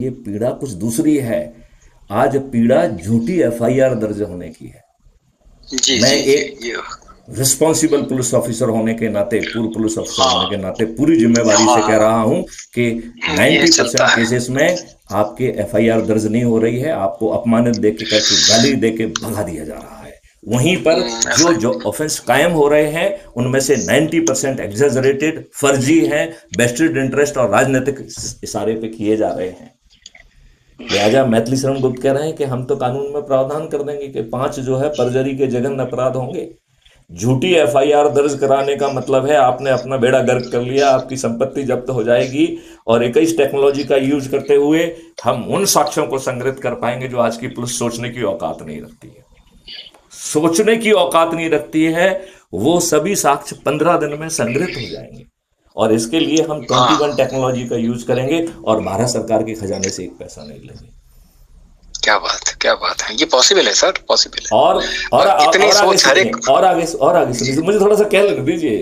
ये पीड़ा कुछ दूसरी है। आज पीड़ा झूठी एफआईआर दर्ज होने की है। जी मैं जी जी एक ये। रिस्पॉन्सिबल पुलिस ऑफिसर होने के नाते, पूर्व पुलिस ऑफिसर होने के हाँ नाते पूरी जिम्मेवारी से कह हाँ। रहा हूं कि ये 90% चलता है। केसेस में आपके एफआईआर दर्ज नहीं हो रही है, आपको अपमानित देके करके गाली देके भगा दिया जा रहा है। वहीं पर ऐसा जो जो ऑफेंस कायम हो रहे हैं उनमें से 90% एग्जेजरेटेड, फर्जी हैं, बेस्टेड इंटरेस्ट और राजनीतिक इशारे पे किए जा रहे हैं। लिहाजा मैथिली शरण गुप्त कह रहे हैं कि हम तो कानून में प्रावधान कर देंगे कि 5 जो है परजरी के जघन्य अपराध होंगे। झूठी एफआईआर दर्ज कराने का मतलब है आपने अपना बेड़ा गर्क कर लिया, आपकी संपत्ति जब्त हो जाएगी। और 21 टेक्नोलॉजी का यूज करते हुए हम उन साक्ष्यों को संग्रहित कर पाएंगे जो आज की पुलिस सोचने की औकात नहीं रखती है। सोचने की औकात नहीं रखती है। वो सभी साक्ष्य 15 दिन में संग्रहित हो जाएंगे। और इसके लिए हम हाँ। 21 टेक्नोलॉजी का यूज करेंगे और भारत सरकार के खजाने से एक पैसा नहीं लेंगे। क्या बात है, ये पॉसिबल है सर, पॉसिबल है। और और कितनी और आगे सोच हर सुनिए, एक। और आगे सुनिए, मुझे थोड़ा सा कह लेने दीजिए।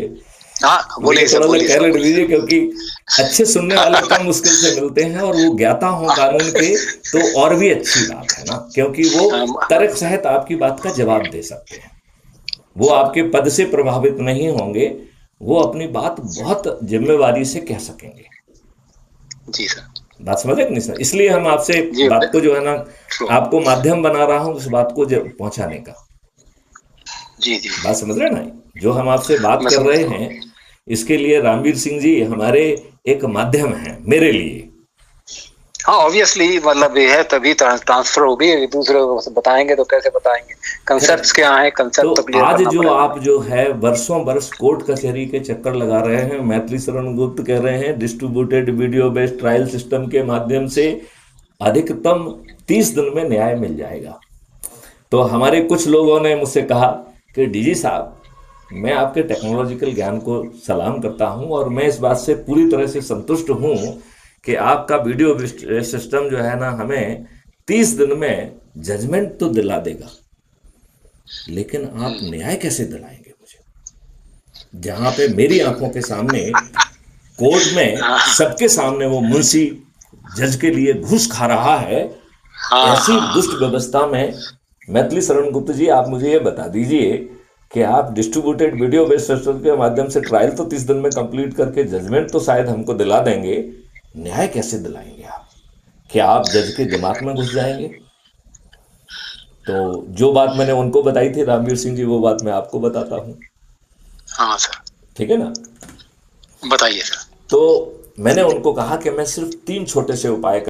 हाँ मुझे बोलिए सर, थोड़ा सा बोलिए कह सर, लेने बोलिए। दीजिए, क्योंकि अच्छे सुनने वाले कम मुश्किल से मिलते हैं और वो ज्ञाता हो कानून के तो और भी अच्छी बात है ना, क्योंकि वो तर्क सहित आपकी बात का जवाब दे सकते हैं। वो आपके पद से प्रभावित नहीं होंगे। वो अपनी बात बहुत जिम्मेवारी से कह सकेंगे। जी सर। बात समझे कि नहीं सर? इसलिए हम आपसे जी बात को जो है ना, ट्रू। आपको माध्यम बना रहा हूं उस बात को पहुंचाने का। जी जी बात समझ रहे हैं ना? जो हम आपसे बात मैं कर समझ रहे रहा हूँ। हैं, इसके लिए रामवीर सिंह जी हमारे एक माध्यम हैं मेरे लिए। हाँ ऑब्वियसली, मतलब ये है तभी ट्रांसफर होगी, एक दूसरे को बताएंगे तो कैसे बताएंगे। Concepts correct. क्या है, तो कंसेप्ट तो क्लियर आज करना जो पड़ेगा आप हमें। जो है वर्षों वर्ष कोर्ट कचहरी के चक्कर लगा रहे हैं, मैथिली शरण गुप्त कह रहे हैं distributed video based trial system के माध्यम से अधिकतम 30 दिन में न्याय मिल जाएगा। तो हमारे कुछ लोगों ने मुझसे कहा कि डीजी साहब, मैं आपके टेक्नोलॉजिकल ज्ञान को सलाम करता हूं और मैं इस बात से पूरी तरह से संतुष्ट हूं कि आपका वीडियो सिस्टम जो है ना हमें 30 दिन में जजमेंट तो दिला देगा, लेकिन आप न्याय कैसे दिलाएंगे मुझे, जहां पे मेरी आंखों के सामने कोर्ट में हाँ सबके सामने वो मुंशी जज के लिए घूस खा रहा है। हाँ ऐसी हाँ। दुष्ट व्यवस्था में मैथिली शरण गुप्त जी, आप मुझे ये बता दीजिए कि आप डिस्ट्रीब्यूटेड वीडियो बेस्ड सिस्टम के माध्यम से ट्रायल तो 30 दिन में कंप्लीट करके जजमेंट तो शायद हमको दिला देंगे, न्याय कैसे दिलाएंगे आप? क्या आप जज के दिमाग में घुस जाएंगे? तो जो बात मैंने उनको बताई थी रामवीर सिंह जी, वो बात मैं आपको बताता हूं। हाँ सर, ठीक है ना? बताइए सर। तो मैंने उनको कहा कि मैं सिर्फ 3 छोटे से उपाय